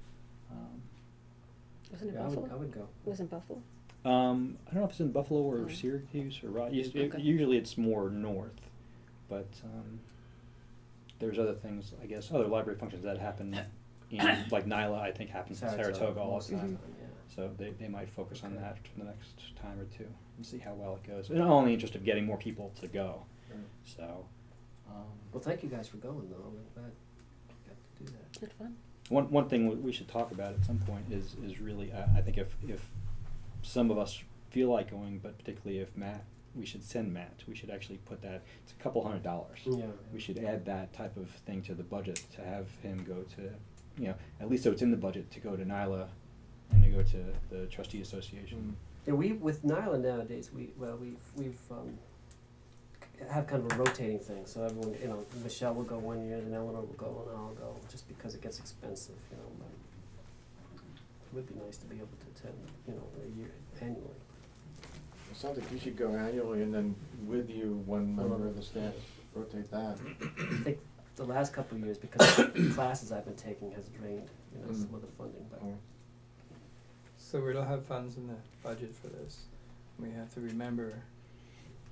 [SPEAKER 9] Wasn't it
[SPEAKER 7] Yeah,
[SPEAKER 9] Buffalo?
[SPEAKER 7] I would go.
[SPEAKER 9] Wasn't Buffalo?
[SPEAKER 3] I don't know if it's in Buffalo or
[SPEAKER 9] Oh.
[SPEAKER 3] Syracuse or
[SPEAKER 9] Okay.
[SPEAKER 3] usually it's more north, but there's other things, I guess, other library functions that happen in, like NYLA, I think happens in Saratoga all
[SPEAKER 7] most
[SPEAKER 3] the
[SPEAKER 7] of
[SPEAKER 3] time.
[SPEAKER 7] Yeah.
[SPEAKER 3] So they might focus on
[SPEAKER 7] Okay.
[SPEAKER 3] that for the next time or 2 and see how well it goes. And I'm only interested in getting more people to go.
[SPEAKER 7] Right.
[SPEAKER 3] So
[SPEAKER 7] Well, thank you guys for going, though. I'm glad you got to do that.
[SPEAKER 9] Good fun.
[SPEAKER 3] one thing we should talk about at some point is really I think if some of us feel like going, but particularly if we should send Matt. We should actually put that. It's $200.
[SPEAKER 7] Yeah.
[SPEAKER 3] We should add that type of thing to the budget to have him go to, at least so it's in the budget to go to NYLA and to go to the Trustee Association.
[SPEAKER 7] Yeah, with NYLA nowadays, we've have kind of a rotating thing. So everyone, Michelle will go one year, then Eleanor will go, and I'll go, just because it gets expensive, But it would be nice to be able to attend, a year annually.
[SPEAKER 4] It sounds like you should go annually and then with you, one member of the staff, rotate that.
[SPEAKER 7] I think the last couple of years, because the classes I've been taking has drained, some of the funding, but.
[SPEAKER 4] Oh.
[SPEAKER 1] So we don't have funds in the budget for this. We have to remember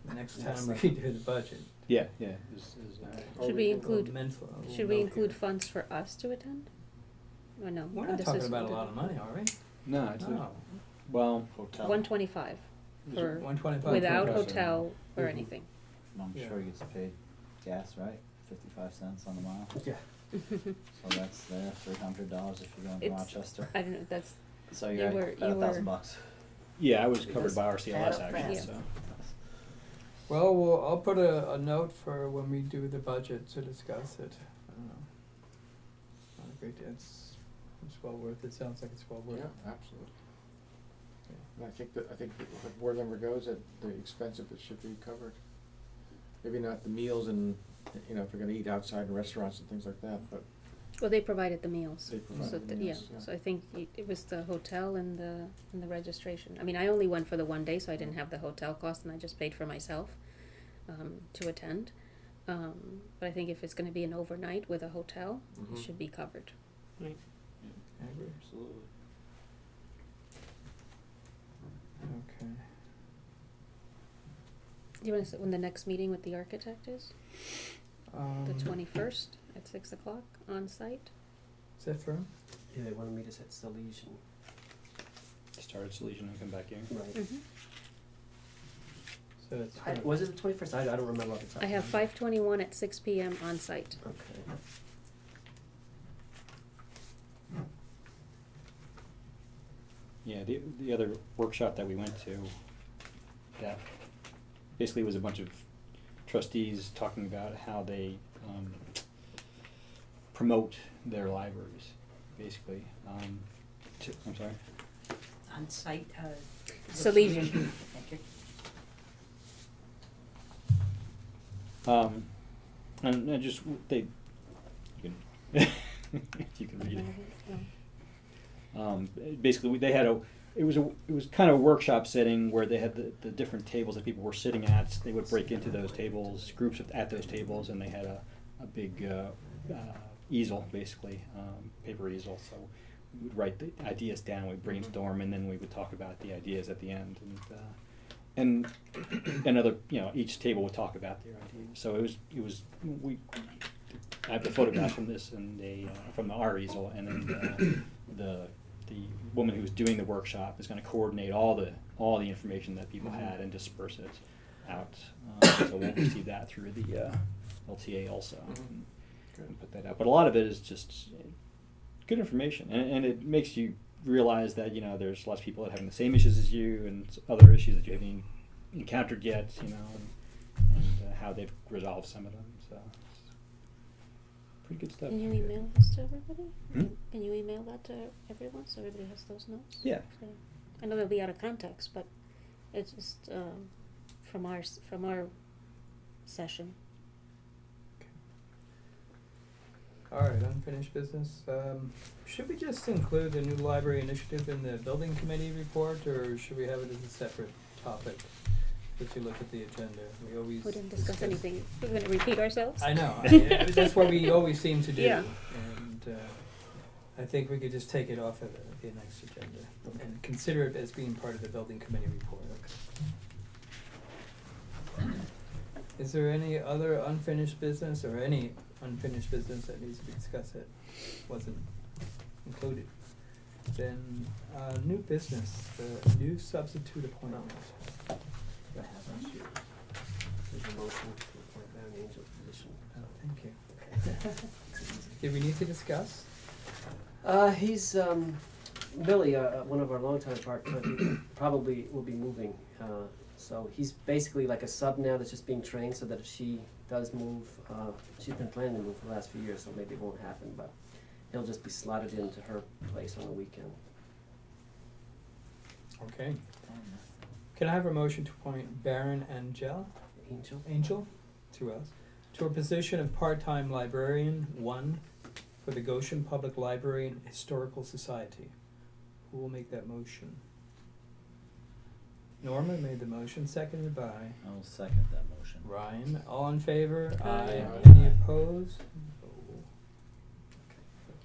[SPEAKER 1] the next
[SPEAKER 7] Yes,
[SPEAKER 1] time we
[SPEAKER 7] sir.
[SPEAKER 1] do the budget.
[SPEAKER 3] Yeah.
[SPEAKER 1] Or
[SPEAKER 9] Should we
[SPEAKER 1] can go
[SPEAKER 9] include-
[SPEAKER 1] mental- a
[SPEAKER 9] Should
[SPEAKER 1] little
[SPEAKER 9] we
[SPEAKER 1] note
[SPEAKER 9] include
[SPEAKER 1] here.
[SPEAKER 9] funds for us to attend? Or no?
[SPEAKER 1] We're not
[SPEAKER 9] This
[SPEAKER 1] talking
[SPEAKER 9] is-
[SPEAKER 1] about a lot of money, are we?
[SPEAKER 3] No, it's
[SPEAKER 1] No.
[SPEAKER 3] well.
[SPEAKER 4] Hotel.
[SPEAKER 9] 125 for
[SPEAKER 1] 125
[SPEAKER 9] without
[SPEAKER 1] per person.
[SPEAKER 9] hotel or
[SPEAKER 1] Mhm.
[SPEAKER 9] anything.
[SPEAKER 8] I'm
[SPEAKER 1] Yeah.
[SPEAKER 8] sure he gets paid gas, right? 55 cents on the mile.
[SPEAKER 7] Yeah.
[SPEAKER 8] So that's there, $300 if you're going to
[SPEAKER 9] It's-
[SPEAKER 8] Rochester.
[SPEAKER 9] I don't know. That's
[SPEAKER 8] So
[SPEAKER 9] you
[SPEAKER 8] you're
[SPEAKER 9] were-
[SPEAKER 8] at about
[SPEAKER 9] you were-
[SPEAKER 8] $1,000.
[SPEAKER 3] Yeah, I was covered
[SPEAKER 7] That's
[SPEAKER 3] by RCLS
[SPEAKER 7] bad.
[SPEAKER 3] actually.
[SPEAKER 9] Yeah.
[SPEAKER 3] So.
[SPEAKER 1] Well, I'll put a note for when we do the budget to discuss it. I don't know. Not a great deal. It's well worth it. Sounds like it's well worth
[SPEAKER 4] Yeah,
[SPEAKER 1] it.
[SPEAKER 4] absolutely. And I think that if a board member goes, that the expense of it should be covered. Maybe not the meals and, if you're gonna eat outside in restaurants and things like that, but
[SPEAKER 9] well, they provided the meals.
[SPEAKER 4] They provided
[SPEAKER 9] So
[SPEAKER 4] the
[SPEAKER 9] yeah.
[SPEAKER 4] meals, yeah.
[SPEAKER 9] So I think it was the hotel and the registration. I mean, I only went for the one day, so I didn't have the hotel cost, and I just paid for myself to attend. But I think if it's going to be an overnight with a hotel,
[SPEAKER 4] Mhm.
[SPEAKER 9] it should be covered. Right.
[SPEAKER 1] I agree.
[SPEAKER 8] Absolutely.
[SPEAKER 1] Okay.
[SPEAKER 9] Do you want to say when the next meeting with the architect is? The 21st
[SPEAKER 2] at 6 o'clock on site.
[SPEAKER 1] Is that firm?
[SPEAKER 7] Yeah, they wanted me to set Salesian.
[SPEAKER 3] Start at Salesian and come back here.
[SPEAKER 7] Right.
[SPEAKER 2] Mm-hmm.
[SPEAKER 1] So it's
[SPEAKER 7] Was it the 21st? I don't remember off the top.
[SPEAKER 2] I have 5:21 at 6 p.m. on site.
[SPEAKER 7] Okay.
[SPEAKER 3] Yeah, the other workshop that we went to, that basically was a bunch of trustees talking about how they promote their libraries, basically. I'm sorry?
[SPEAKER 5] On site,
[SPEAKER 2] Salesian.
[SPEAKER 5] Thank you.
[SPEAKER 3] And just, they, you can, you can read it. Basically, they had it was kind of a workshop setting where they had the different tables that people were sitting at. They would break into those tables, groups at those tables, and they had a big easel, basically, paper easel. So we would write the ideas down, we'd brainstorm, and then we would talk about the ideas at the end. And other, each table would talk about their ideas. So I have the photograph from this and from our easel, and then the woman who was doing the workshop is going to coordinate all the information that people had and disperse it out. So we'll receive that through the LTA also, and put that out. But a lot of it is just good information, and it makes you realize that there's lots of people that are having the same issues as you and other issues that you haven't encountered yet, and how they've resolved some of them. So pretty good stuff.
[SPEAKER 2] Can you email this to everybody?
[SPEAKER 3] Hmm?
[SPEAKER 2] Can you email that to everyone so everybody has those notes?
[SPEAKER 3] Yeah.
[SPEAKER 2] So, I know they'll be out of context, but it's just from our session.
[SPEAKER 1] All right, unfinished business. Should we just include the new library initiative in the building committee report, or should we have it as a separate topic? If you look at the agenda, we always
[SPEAKER 2] We didn't discuss anything. We're going to repeat ourselves?
[SPEAKER 1] I know. That's what we always seem to do.
[SPEAKER 2] Yeah.
[SPEAKER 1] And I think we could just take it off of the next agenda and consider it as being part of the building committee report. Okay. Is there any other unfinished business or any unfinished business that needs to be discussed that wasn't included? Then new business, the new substitute appointment.
[SPEAKER 7] There's a motion to appoint Baron Angel to the position.
[SPEAKER 1] Oh, thank you. Do we need to discuss?
[SPEAKER 7] He's Billy, one of our longtime partners, probably will be moving. So he's basically like a sub now that's just being trained so that if she does move, she's been planning to move for the last few years, so maybe it won't happen, but he'll just be slotted into her place on the weekend.
[SPEAKER 1] Okay. Can I have a motion to appoint Baron Angel to us, to a position of part-time librarian 1 for the Goshen Public Library and Historical Society? Who will make that motion? Norma made the motion, seconded by
[SPEAKER 8] I'll second that motion.
[SPEAKER 1] Ryan. All in favor?
[SPEAKER 2] Aye.
[SPEAKER 1] Any opposed? Oh.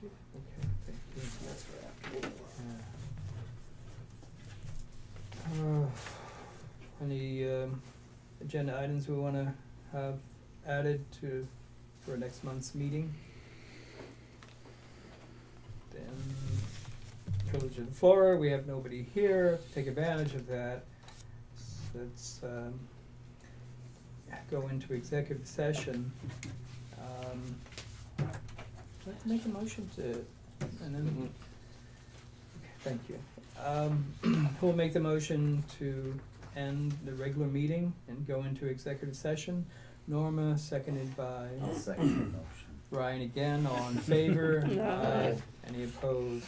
[SPEAKER 1] Okay, thank you.
[SPEAKER 7] That's for after.
[SPEAKER 1] Any agenda items we want to have added for next month's meeting? Then privilege of the floor, we have nobody here, take advantage of that. So let's go into executive session. Let's make a motion to, and then, okay, thank you. Who'll make the motion to end the regular meeting and go into executive session? Norma, seconded by
[SPEAKER 8] I'll second the motion.
[SPEAKER 1] Ryan again, all in favor?
[SPEAKER 2] Aye.
[SPEAKER 1] Any opposed?